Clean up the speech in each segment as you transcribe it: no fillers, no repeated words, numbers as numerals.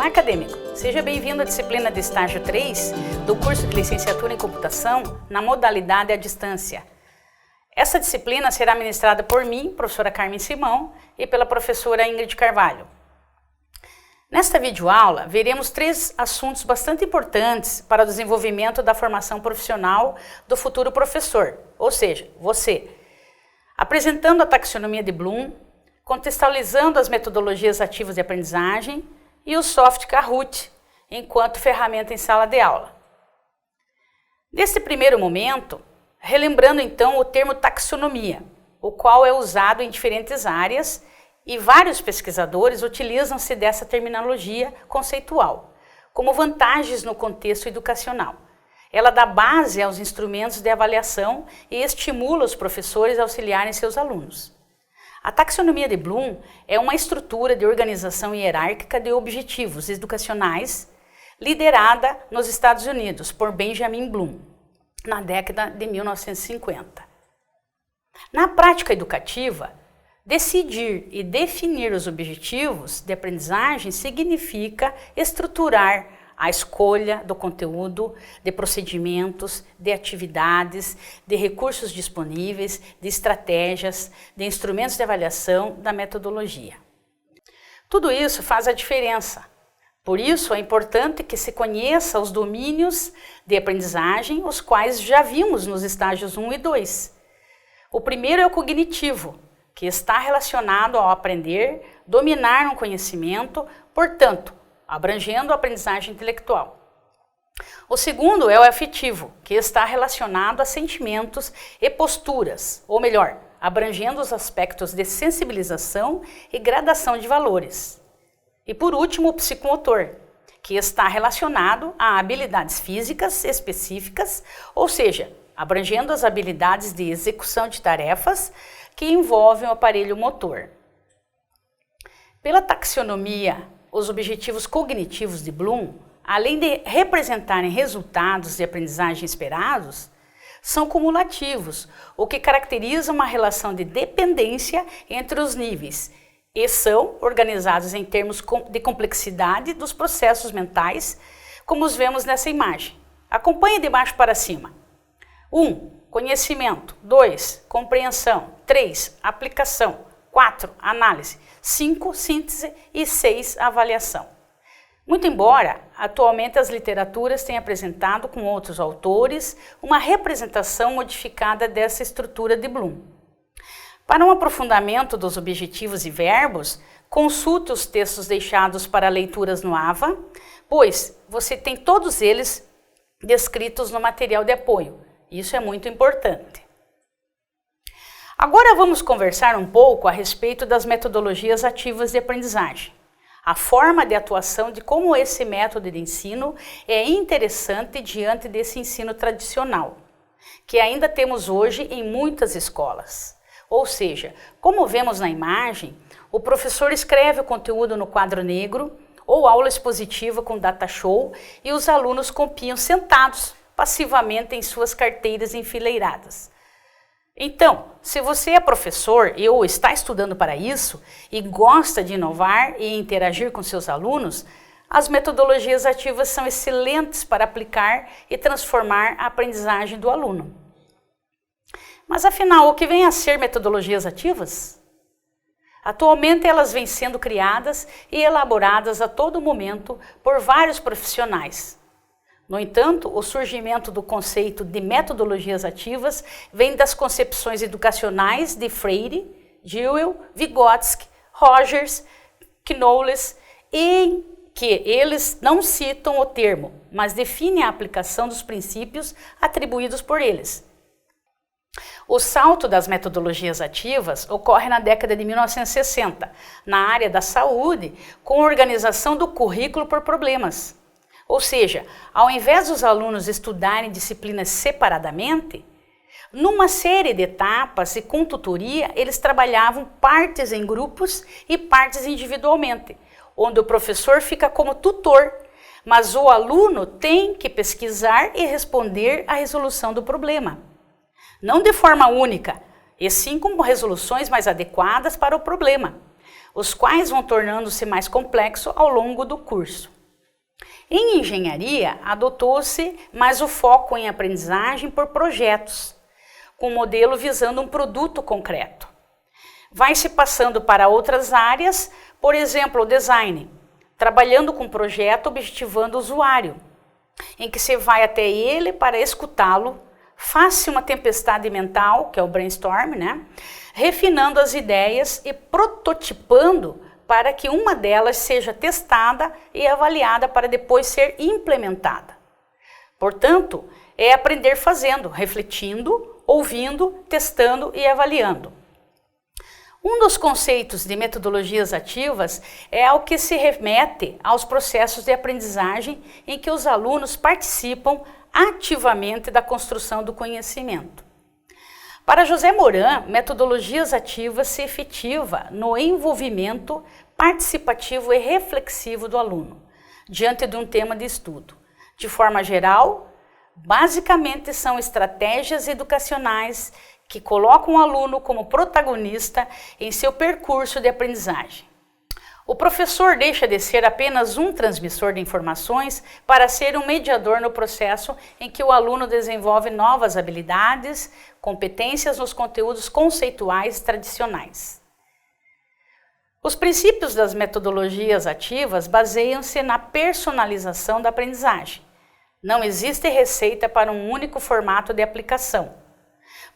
Olá, acadêmico! Seja bem-vindo à disciplina de estágio 3 do curso de Licenciatura em Computação na modalidade à distância. Essa disciplina será ministrada por mim, professora Carmen Simão, e pela professora Ingrid Carvalho. Nesta videoaula, veremos 3 assuntos bastante importantes para o desenvolvimento da formação profissional do futuro professor, ou seja, você. Apresentando a taxonomia de Bloom, contextualizando as metodologias ativas de aprendizagem e o soft Kahoot, enquanto ferramenta em sala de aula. Neste primeiro momento, relembrando então o termo taxonomia, o qual é usado em diferentes áreas e vários pesquisadores utilizam-se dessa terminologia conceitual, como vantagens no contexto educacional. Ela dá base aos instrumentos de avaliação e estimula os professores a auxiliarem seus alunos. A taxonomia de Bloom é uma estrutura de organização hierárquica de objetivos educacionais liderada nos Estados Unidos por Benjamin Bloom, na década de 1950. Na prática educativa, decidir e definir os objetivos de aprendizagem significa estruturar a escolha do conteúdo, de procedimentos, de atividades, de recursos disponíveis, de estratégias, de instrumentos de avaliação, da metodologia. Tudo isso faz a diferença. Por isso, é importante que se conheça os domínios de aprendizagem, os quais já vimos nos estágios 1 e 2. O primeiro é o cognitivo, que está relacionado ao aprender, dominar um conhecimento, portanto, abrangendo a aprendizagem intelectual. O segundo é o afetivo, que está relacionado a sentimentos e posturas, ou melhor, abrangendo os aspectos de sensibilização e gradação de valores. E por último, o psicomotor, que está relacionado a habilidades físicas específicas, ou seja, abrangendo as habilidades de execução de tarefas que envolvem o aparelho motor. Pela taxonomia, os objetivos cognitivos de Bloom, além de representarem resultados de aprendizagem esperados, são cumulativos, o que caracteriza uma relação de dependência entre os níveis e são organizados em termos de complexidade dos processos mentais, como os vemos nessa imagem. Acompanhe de baixo para cima. 1. Conhecimento. 2. Compreensão. 3. Aplicação. 4. Análise. 5. Síntese. E 6. Avaliação. Muito embora, atualmente as literaturas têm apresentado com outros autores uma representação modificada dessa estrutura de Bloom. Para um aprofundamento dos objetivos e verbos, consulte os textos deixados para leituras no AVA, pois você tem todos eles descritos no material de apoio. Isso é muito importante. Agora vamos conversar um pouco a respeito das metodologias ativas de aprendizagem. A forma de atuação de como esse método de ensino é interessante diante desse ensino tradicional, que ainda temos hoje em muitas escolas. Ou seja, como vemos na imagem, o professor escreve o conteúdo no quadro negro ou aula expositiva com data show e os alunos copiam sentados passivamente em suas carteiras enfileiradas. Então, se você é professor ou está estudando para isso e gosta de inovar e interagir com seus alunos, as metodologias ativas são excelentes para aplicar e transformar a aprendizagem do aluno. Mas afinal, o que vem a ser metodologias ativas? Atualmente elas vêm sendo criadas e elaboradas a todo momento por vários profissionais. No entanto, o surgimento do conceito de metodologias ativas vem das concepções educacionais de Freire, Dewey, Vygotsky, Rogers, Knowles, em que eles não citam o termo, mas definem a aplicação dos princípios atribuídos por eles. O salto das metodologias ativas ocorre na década de 1960, na área da saúde, com a organização do currículo por problemas. Ou seja, ao invés dos alunos estudarem disciplinas separadamente, numa série de etapas e com tutoria, eles trabalhavam partes em grupos e partes individualmente, onde o professor fica como tutor, mas o aluno tem que pesquisar e responder à resolução do problema. Não de forma única, e sim com resoluções mais adequadas para o problema, os quais vão tornando-se mais complexos ao longo do curso. Em engenharia, adotou-se mais o foco em aprendizagem por projetos, com o modelo visando um produto concreto. Vai se passando para outras áreas, por exemplo, o design, trabalhando com projeto objetivando o usuário, em que você vai até ele para escutá-lo, faz-se uma tempestade mental, que é o brainstorm, né? Refinando as ideias e prototipando para que uma delas seja testada e avaliada para depois ser implementada. Portanto, é aprender fazendo, refletindo, ouvindo, testando e avaliando. Um dos conceitos de metodologias ativas é ao que se remete aos processos de aprendizagem em que os alunos participam ativamente da construção do conhecimento. Para José Moran, metodologias ativas se efetiva no envolvimento participativo e reflexivo do aluno, diante de um tema de estudo. De forma geral, basicamente são estratégias educacionais que colocam o aluno como protagonista em seu percurso de aprendizagem. O professor deixa de ser apenas um transmissor de informações para ser um mediador no processo em que o aluno desenvolve novas habilidades, competências nos conteúdos conceituais tradicionais. Os princípios das metodologias ativas baseiam-se na personalização da aprendizagem. Não existe receita para um único formato de aplicação,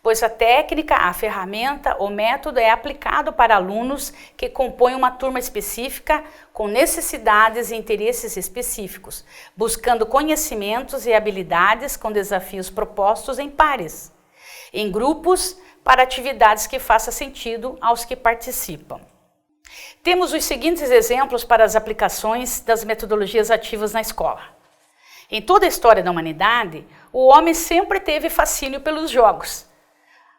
pois a técnica, a ferramenta, o método é aplicado para alunos que compõem uma turma específica com necessidades e interesses específicos, buscando conhecimentos e habilidades com desafios propostos em pares, em grupos, para atividades que façam sentido aos que participam. Temos os seguintes exemplos para as aplicações das metodologias ativas na escola. Em toda a história da humanidade, o homem sempre teve fascínio pelos jogos.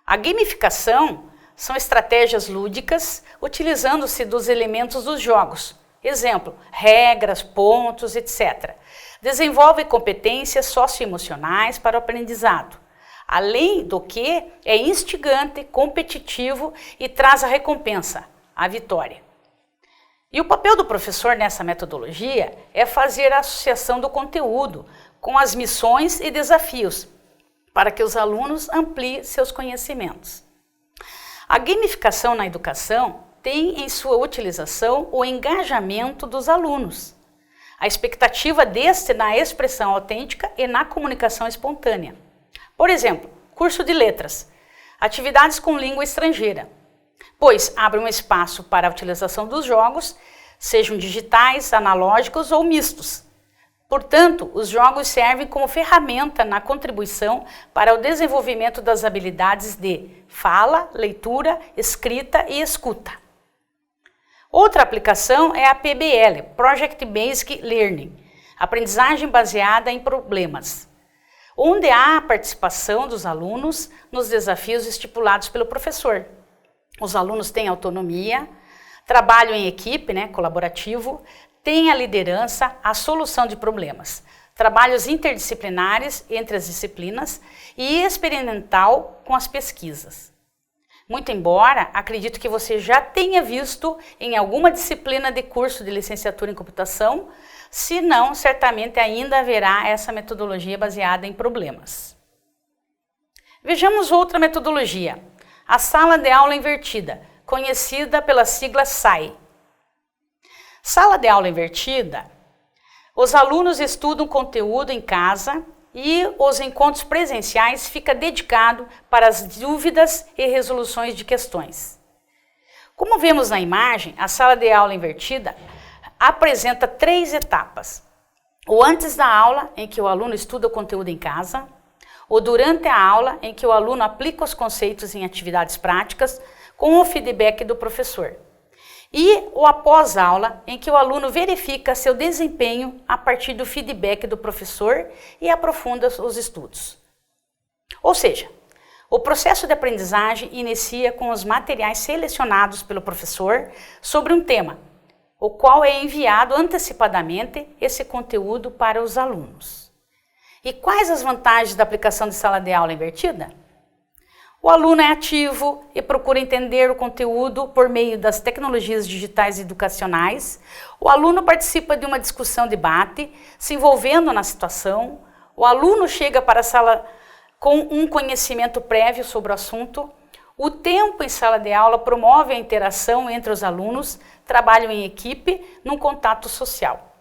A gamificação são estratégias lúdicas utilizando-se dos elementos dos jogos. Exemplo, regras, pontos, etc. Desenvolve competências socioemocionais para o aprendizado. Além do que, é instigante, competitivo e traz a recompensa, a vitória. E o papel do professor nessa metodologia é fazer a associação do conteúdo com as missões e desafios, para que os alunos ampliem seus conhecimentos. A gamificação na educação tem em sua utilização o engajamento dos alunos, a expectativa deste na expressão autêntica e na comunicação espontânea. Por exemplo, curso de letras, atividades com língua estrangeira, pois abre um espaço para a utilização dos jogos, sejam digitais, analógicos ou mistos. Portanto, os jogos servem como ferramenta na contribuição para o desenvolvimento das habilidades de fala, leitura, escrita e escuta. Outra aplicação é a PBL, Project Based Learning, aprendizagem baseada em problemas, onde há a participação dos alunos nos desafios estipulados pelo professor. Os alunos têm autonomia, trabalho em equipe, colaborativo, tem a liderança, a solução de problemas, trabalhos interdisciplinares entre as disciplinas e experimental com as pesquisas. Muito embora, acredito que você já tenha visto em alguma disciplina de curso de licenciatura em computação, se não, certamente ainda haverá essa metodologia baseada em problemas. Vejamos outra metodologia, a sala de aula invertida, conhecida pela sigla SAI. Sala de aula invertida, os alunos estudam conteúdo em casa e os encontros presenciais ficam dedicados para as dúvidas e resoluções de questões. Como vemos na imagem, a sala de aula invertida apresenta 3 etapas. O antes da aula, em que o aluno estuda o conteúdo em casa, o durante a aula, em que o aluno aplica os conceitos em atividades práticas com o feedback do professor. E o após-aula, em que o aluno verifica seu desempenho a partir do feedback do professor e aprofunda os estudos. Ou seja, o processo de aprendizagem inicia com os materiais selecionados pelo professor sobre um tema, o qual é enviado antecipadamente esse conteúdo para os alunos. E quais as vantagens da aplicação de sala de aula invertida? O aluno é ativo e procura entender o conteúdo por meio das tecnologias digitais educacionais. O aluno participa de uma discussão-debate, se envolvendo na situação. O aluno chega para a sala com um conhecimento prévio sobre o assunto. O tempo em sala de aula promove a interação entre os alunos, trabalho em equipe, num contato social.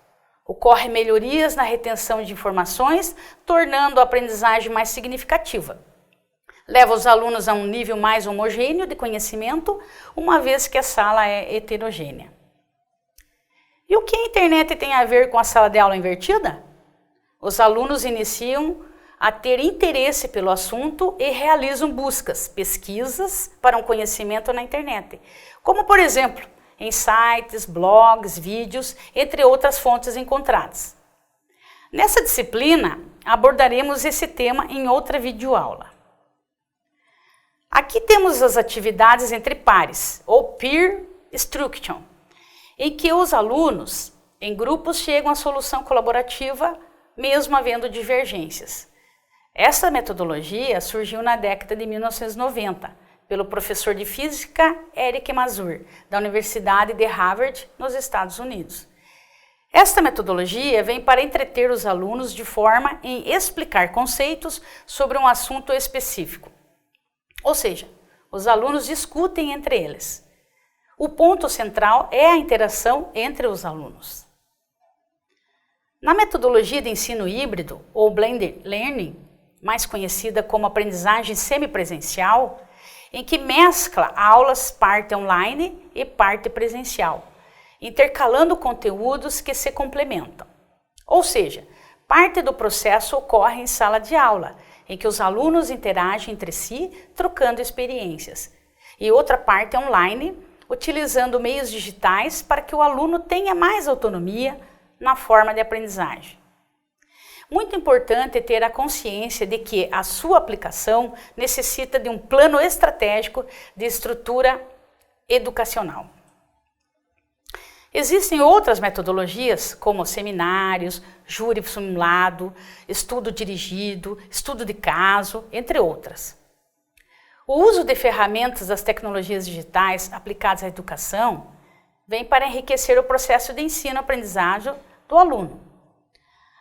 Ocorrem melhorias na retenção de informações, tornando a aprendizagem mais significativa. Leva os alunos a um nível mais homogêneo de conhecimento, uma vez que a sala é heterogênea. E o que a internet tem a ver com a sala de aula invertida? Os alunos iniciam a ter interesse pelo assunto e realizam buscas, pesquisas para um conhecimento na internet, como por exemplo, em sites, blogs, vídeos, entre outras fontes encontradas. Nessa disciplina, abordaremos esse tema em outra videoaula. Aqui temos as atividades entre pares, ou peer instruction, em que os alunos, em grupos, chegam à solução colaborativa, mesmo havendo divergências. Essa metodologia surgiu na década de 1990, pelo professor de física Eric Mazur, da Universidade de Harvard, nos Estados Unidos. Esta metodologia vem para entreter os alunos de forma em explicar conceitos sobre um assunto específico. Ou seja, os alunos discutem entre eles. O ponto central é a interação entre os alunos. Na metodologia de ensino híbrido, ou blended learning, mais conhecida como aprendizagem semipresencial, em que mescla aulas parte online e parte presencial, intercalando conteúdos que se complementam. Ou seja, parte do processo ocorre em sala de aula, em que os alunos interagem entre si, trocando experiências, e outra parte é online, utilizando meios digitais para que o aluno tenha mais autonomia na forma de aprendizagem. Muito importante ter a consciência de que a sua aplicação necessita de um plano estratégico de estrutura educacional. Existem outras metodologias, como seminários, júri simulado, estudo dirigido, estudo de caso, entre outras. O uso de ferramentas das tecnologias digitais aplicadas à educação vem para enriquecer o processo de ensino-aprendizagem do aluno.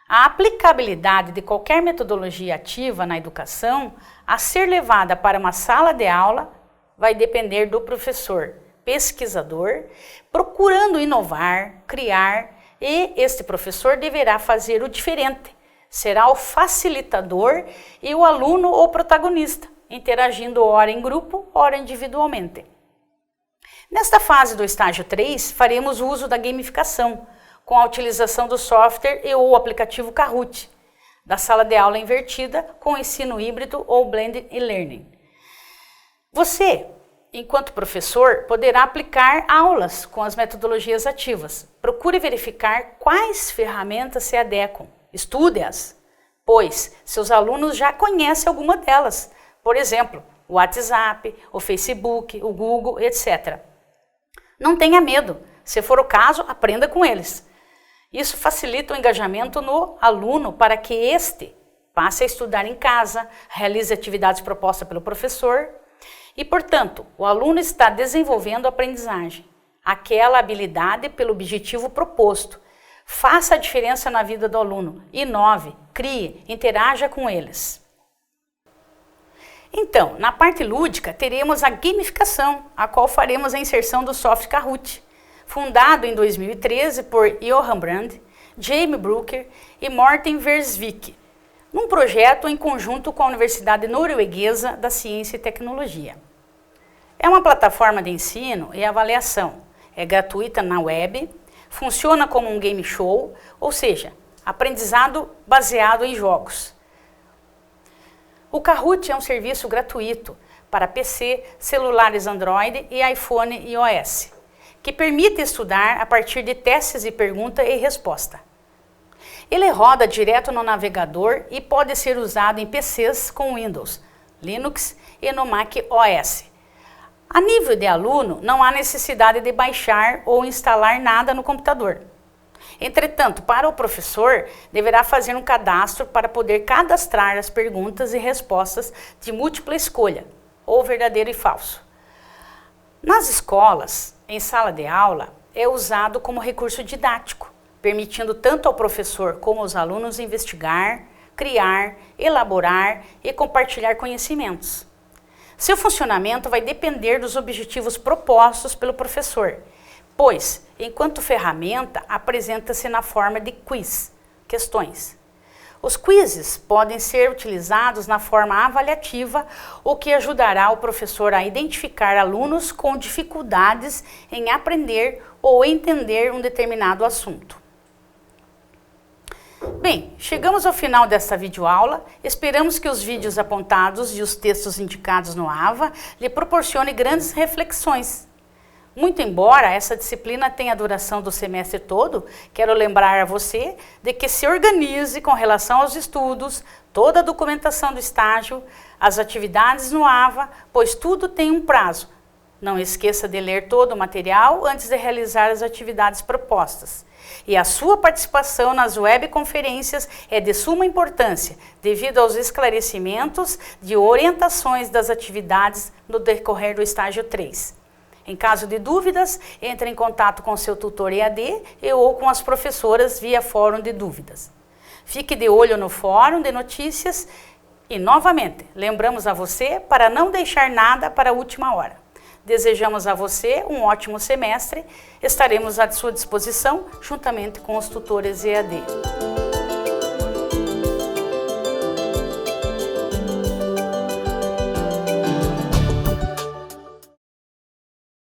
A aplicabilidade de qualquer metodologia ativa na educação a ser levada para uma sala de aula vai depender do professor pesquisador, procurando inovar, criar, e este professor deverá fazer o diferente. Será o facilitador e o aluno o protagonista, interagindo ora em grupo, ora individualmente. Nesta fase do estágio 3, faremos uso da gamificação, com a utilização do software e ou aplicativo Kahoot, da sala de aula invertida com ensino híbrido ou blended learning. Você, enquanto professor, poderá aplicar aulas com as metodologias ativas. Procure verificar quais ferramentas se adequam. Estude-as, pois seus alunos já conhecem alguma delas. Por exemplo, o WhatsApp, o Facebook, o Google, etc. Não tenha medo. Se for o caso, aprenda com eles. Isso facilita o engajamento no aluno para que este passe a estudar em casa, realize atividades propostas pelo professor e, portanto, o aluno está desenvolvendo a aprendizagem, aquela habilidade pelo objetivo proposto. Faça a diferença na vida do aluno, inove, crie, interaja com eles. Então, na parte lúdica, teremos a gamificação, a qual faremos a inserção do software Kahoot, fundado em 2013 por Johan Brand, Jamie Brooker e Morten Versvik, num projeto em conjunto com a Universidade Norueguesa da Ciência e Tecnologia. É uma plataforma de ensino e avaliação, é gratuita na web, funciona como um game show, ou seja, aprendizado baseado em jogos. O Kahoot é um serviço gratuito para PC, celulares Android e iPhone e iOS, que permite estudar a partir de testes de pergunta e resposta. Ele roda direto no navegador e pode ser usado em PCs com Windows, Linux e no Mac OS. A nível de aluno, não há necessidade de baixar ou instalar nada no computador. Entretanto, para o professor, deverá fazer um cadastro para poder cadastrar as perguntas e respostas de múltipla escolha. ou verdadeiro e falso. Nas escolas, em sala de aula, é usado como recurso didático, permitindo tanto ao professor como aos alunos investigar, criar, elaborar e compartilhar conhecimentos. Seu funcionamento vai depender dos objetivos propostos pelo professor, pois, enquanto ferramenta, apresenta-se na forma de quiz, questões. Os quizzes podem ser utilizados na forma avaliativa, o que ajudará o professor a identificar alunos com dificuldades em aprender ou entender um determinado assunto. Bem, chegamos ao final desta videoaula. Esperamos que os vídeos apontados e os textos indicados no AVA lhe proporcionem grandes reflexões. Muito embora essa disciplina tenha a duração do semestre todo, quero lembrar a você de que se organize com relação aos estudos, toda a documentação do estágio, as atividades no AVA, pois tudo tem um prazo. Não esqueça de ler todo o material antes de realizar as atividades propostas. E a sua participação nas webconferências é de suma importância, devido aos esclarecimentos de orientações das atividades no decorrer do estágio 3. Em caso de dúvidas, entre em contato com seu tutor EAD ou com as professoras via fórum de dúvidas. Fique de olho no fórum de notícias e, novamente, lembramos a você para não deixar nada para a última hora. Desejamos a você um ótimo semestre. Estaremos à sua disposição juntamente com os tutores EAD.